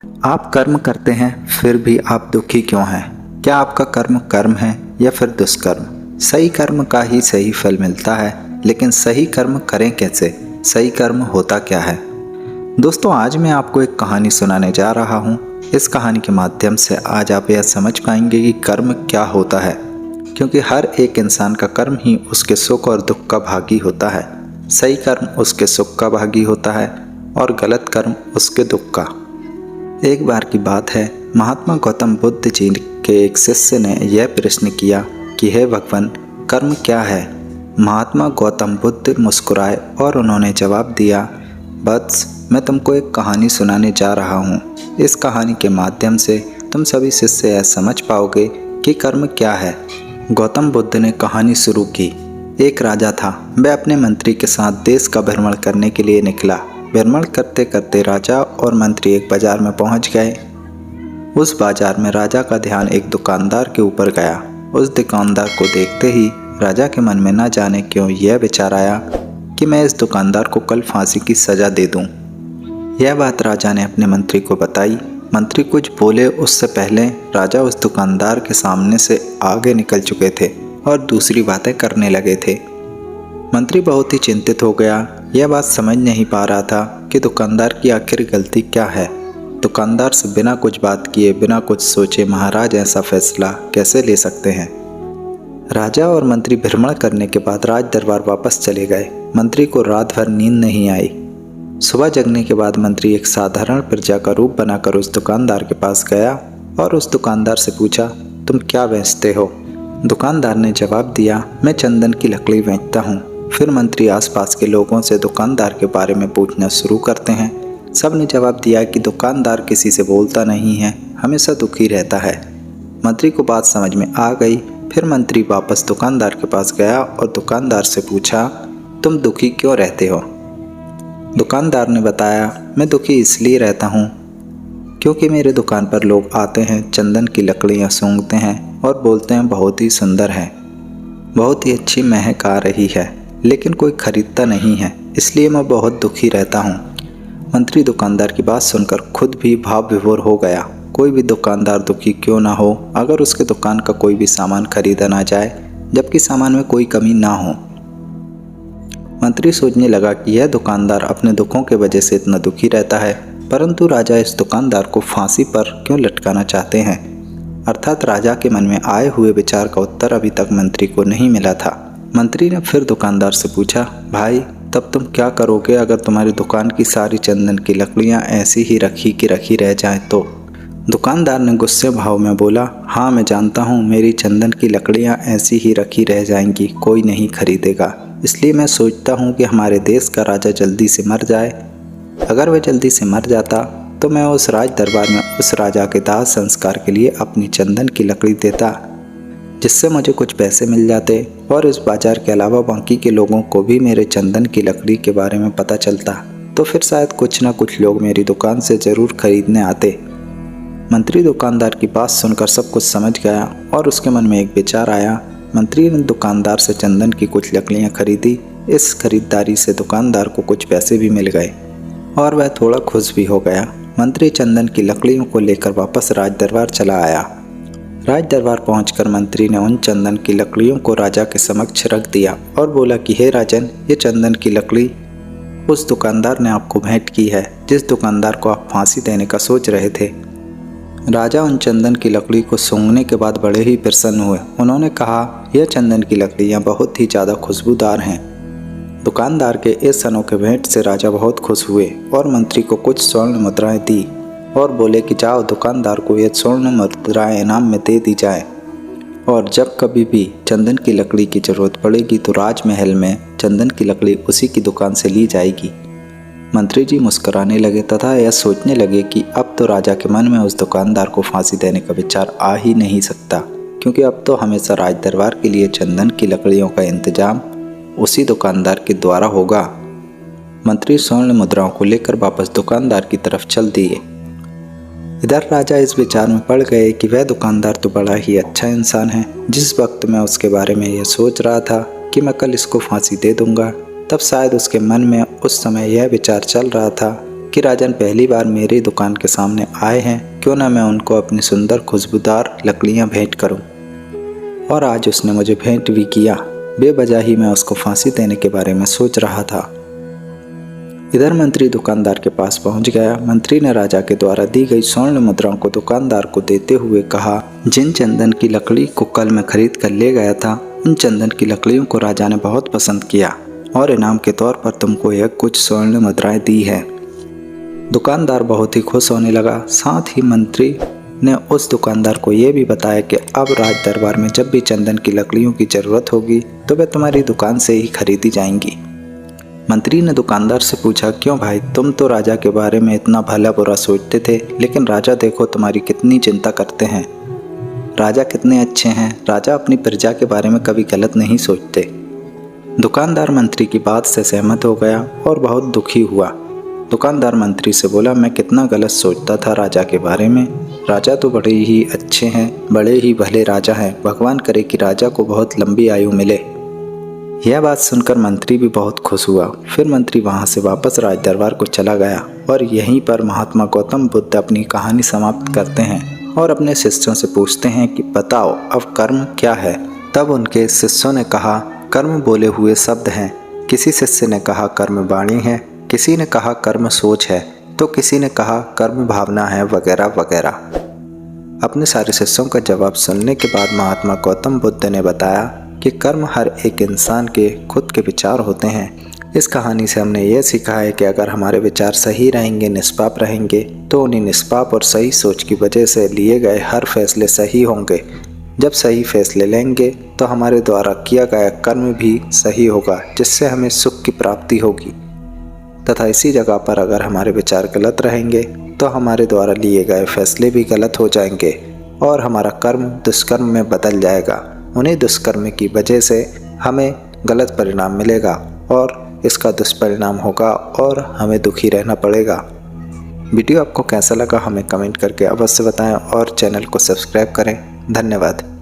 आप कर्म करते हैं फिर भी आप दुखी क्यों हैं? क्या आपका कर्म कर्म है या फिर दुष्कर्म? सही कर्म का ही सही फल मिलता है, लेकिन सही कर्म करें कैसे? सही कर्म होता क्या है? दोस्तों, आज मैं आपको एक कहानी सुनाने जा रहा हूँ। इस कहानी के माध्यम से आज आप यह समझ पाएंगे कि कर्म क्या होता है, क्योंकि हर एक इंसान का कर्म ही उसके सुख और दुख का भागी होता है। सही कर्म उसके सुख का भागी होता है और गलत कर्म उसके दुख का। एक बार की बात है, महात्मा गौतम बुद्ध जी के एक शिष्य ने यह प्रश्न किया कि हे भगवान, कर्म क्या है? महात्मा गौतम बुद्ध मुस्कुराए और उन्होंने जवाब दिया, वत्स, मैं तुमको एक कहानी सुनाने जा रहा हूँ। इस कहानी के माध्यम से तुम सभी शिष्य यह समझ पाओगे कि कर्म क्या है। गौतम बुद्ध ने कहानी शुरू की। एक राजा था। वह अपने मंत्री के साथ देश का भ्रमण करने के लिए निकला। भ्रमण करते करते राजा और मंत्री एक बाजार में पहुंच गए। उस बाजार में राजा का ध्यान एक दुकानदार के ऊपर गया। उस दुकानदार को देखते ही राजा के मन में न जाने क्यों यह विचार आया कि मैं इस दुकानदार को कल फांसी की सजा दे दूं। यह बात राजा ने अपने मंत्री को बताई। मंत्री कुछ बोले उससे पहले राजा उस दुकानदार के सामने से आगे निकल चुके थे और दूसरी बातें करने लगे थे। मंत्री बहुत ही चिंतित हो गया। यह बात समझ नहीं पा रहा था कि दुकानदार की आखिर गलती क्या है। दुकानदार से बिना कुछ बात किए, बिना कुछ सोचे महाराज ऐसा फैसला कैसे ले सकते हैं? राजा और मंत्री भ्रमण करने के बाद राज दरबार वापस चले गए। मंत्री को रात भर नींद नहीं आई। सुबह जगने के बाद मंत्री एक साधारण प्रजा का रूप बनाकर उस दुकानदार के पास गया और उस दुकानदार से पूछा, तुम क्या बेचते हो? दुकानदार ने जवाब दिया, मैं चंदन की लकड़ी बेचता हूँ। फिर मंत्री आसपास के लोगों से दुकानदार के बारे में पूछना शुरू करते हैं। सब ने जवाब दिया कि दुकानदार किसी से बोलता नहीं है, हमेशा दुखी रहता है। मंत्री को बात समझ में आ गई। फिर मंत्री वापस दुकानदार के पास गया और दुकानदार से पूछा, तुम दुखी क्यों रहते हो? दुकानदार ने बताया, मैं दुखी इसलिए रहता हूँ क्योंकि मेरे दुकान पर लोग आते हैं, चंदन की लकड़ियाँ सूंघते हैं और बोलते हैं बहुत ही सुंदर है, बहुत ही अच्छी महक आ रही है, लेकिन कोई खरीदता नहीं है, इसलिए मैं बहुत दुखी रहता हूँ। मंत्री दुकानदार की बात सुनकर खुद भी भाव विभोर हो गया। कोई भी दुकानदार दुखी क्यों ना हो अगर उसके दुकान का कोई भी सामान खरीदा ना जाए, जबकि सामान में कोई कमी ना हो। मंत्री सोचने लगा कि यह दुकानदार अपने दुखों के वजह से इतना दुखी रहता है, परंतु राजा इस दुकानदार को फांसी पर क्यों लटकाना चाहते हैं? अर्थात राजा के मन में आए हुए विचार का उत्तर अभी तक मंत्री को नहीं मिला था। मंत्री ने फिर दुकानदार से पूछा, भाई, तब तुम क्या करोगे अगर तुम्हारी दुकान की सारी चंदन की लकड़ियां ऐसी ही रखी की रखी रह जाएं तो? दुकानदार ने गुस्से भाव में बोला, हाँ मैं जानता हूँ मेरी चंदन की लकड़ियां ऐसी ही रखी रह जाएंगी, कोई नहीं खरीदेगा, इसलिए मैं सोचता हूँ कि हमारे देश का राजा जल्दी से मर जाए। अगर वह जल्दी से मर जाता तो मैं उस राज दरबार में उस राजा के दाह संस्कार के लिए अपनी चंदन की लकड़ी देता, जिससे मुझे कुछ पैसे मिल जाते और इस बाजार के अलावा बाकी के लोगों को भी मेरे चंदन की लकड़ी के बारे में पता चलता, तो फिर शायद कुछ ना कुछ लोग मेरी दुकान से ज़रूर खरीदने आते। मंत्री दुकानदार की बात सुनकर सब कुछ समझ गया और उसके मन में एक विचार आया। मंत्री ने दुकानदार से चंदन की कुछ लकड़ियाँ खरीदी। इस खरीदारी से दुकानदार को कुछ पैसे भी मिल गए और वह थोड़ा खुश भी हो गया। मंत्री चंदन की लकड़ियों को लेकर वापस राज दरबार चला आया। राज दरबार पहुंचकर मंत्री ने उन चंदन की लकड़ियों को राजा के समक्ष रख दिया और बोला कि हे राजन, ये चंदन की लकड़ी उस दुकानदार ने आपको भेंट की है जिस दुकानदार को आप फांसी देने का सोच रहे थे। राजा उन चंदन की लकड़ी को सूंघने के बाद बड़े ही प्रसन्न हुए। उन्होंने कहा, यह चंदन की लकड़ियाँ बहुत ही ज़्यादा खुशबूदार हैं। दुकानदार के इस अनोखे भेंट से राजा बहुत खुश हुए और मंत्री को कुछ स्वर्ण मुद्राएं दी और बोले कि जाओ दुकानदार को ये स्वर्ण मुद्राएं इनाम में दे दी जाए, और जब कभी भी चंदन की लकड़ी की ज़रूरत पड़ेगी तो राजमहल में चंदन की लकड़ी उसी की दुकान से ली जाएगी। मंत्री जी मुस्कुराने लगे तथा यह सोचने लगे कि अब तो राजा के मन में उस दुकानदार को फांसी देने का विचार आ ही नहीं सकता, क्योंकि अब तो हमेशा राज दरबार के लिए चंदन की लकड़ियों का इंतजाम उसी दुकानदार के द्वारा होगा। मंत्री स्वर्ण मुद्राओं को लेकर वापस दुकानदार की तरफ चल दिए। इधर राजा इस विचार में पड़ गए कि वह दुकानदार तो बड़ा ही अच्छा इंसान है। जिस वक्त मैं उसके बारे में यह सोच रहा था कि मैं कल इसको फांसी दे दूंगा, तब शायद उसके मन में उस समय यह विचार चल रहा था कि राजन पहली बार मेरी दुकान के सामने आए हैं, क्यों ना मैं उनको अपनी सुंदर खुशबूदार लकड़ियाँ भेंट करूं। और आज उसने मुझे भेंट भी किया। बेवजह ही मैं उसको फांसी देने के बारे में सोच रहा था। इधर मंत्री दुकानदार के पास पहुंच गया। मंत्री ने राजा के द्वारा दी गई स्वर्ण मुद्राओं को दुकानदार को देते हुए कहा, जिन चंदन की लकड़ी को कल मैं खरीद कर ले गया था, उन चंदन की लकड़ियों को राजा ने बहुत पसंद किया और इनाम के तौर पर तुमको यह कुछ स्वर्ण मुद्राएं दी है। दुकानदार बहुत ही खुश होने लगा। साथ ही मंत्री ने उस दुकानदार को यह भी बताया कि अब राज दरबार में जब भी चंदन की लकड़ियों की जरूरत होगी तो वे तुम्हारी दुकान से ही खरीदी जाएंगी। मंत्री ने दुकानदार से पूछा, क्यों भाई, तुम तो राजा के बारे में इतना भला बुरा सोचते थे, लेकिन राजा देखो तुम्हारी कितनी चिंता करते हैं। राजा कितने अच्छे हैं। राजा अपनी प्रजा के बारे में कभी गलत नहीं सोचते। दुकानदार मंत्री की बात से सहमत हो गया और बहुत दुखी हुआ। दुकानदार मंत्री से बोला, मैं कितना गलत सोचता था राजा के बारे में। राजा तो बड़े ही अच्छे हैं, बड़े ही भले राजा हैं। भगवान करे कि राजा को बहुत लंबी आयु मिले। यह बात सुनकर मंत्री भी बहुत खुश हुआ। फिर मंत्री वहां से वापस राज दरबार को चला गया और यहीं पर महात्मा गौतम बुद्ध अपनी कहानी समाप्त करते हैं और अपने शिष्यों से पूछते हैं कि बताओ अब कर्म क्या है। तब उनके शिष्यों ने कहा, कर्म बोले हुए शब्द हैं। किसी शिष्य ने कहा कर्म वाणी है, किसी ने कहा कर्म सोच है, तो किसी ने कहा कर्म भावना है, वगैरह वगैरह। अपने सारे शिष्यों का जवाब सुनने के बाद महात्मा गौतम बुद्ध ने बताया कि कर्म हर एक इंसान के खुद के विचार होते हैं। इस कहानी से हमने ये सीखा है कि अगर हमारे विचार सही रहेंगे, निष्पाप रहेंगे, तो उन्हीं निष्पाप और सही सोच की वजह से लिए गए हर फैसले सही होंगे। जब सही फैसले लेंगे तो हमारे द्वारा किया गया कर्म भी सही होगा, जिससे हमें सुख की प्राप्ति होगी। तथा इसी जगह पर अगर हमारे विचार गलत रहेंगे तो हमारे द्वारा लिए गए फैसले भी गलत हो जाएंगे और हमारा कर्म दुष्कर्म में बदल जाएगा। उन्हीं दुष्कर्म की वजह से हमें गलत परिणाम मिलेगा और इसका दुष्परिणाम होगा और हमें दुखी रहना पड़ेगा। वीडियो आपको कैसा लगा हमें कमेंट करके अवश्य बताएं और चैनल को सब्सक्राइब करें। धन्यवाद।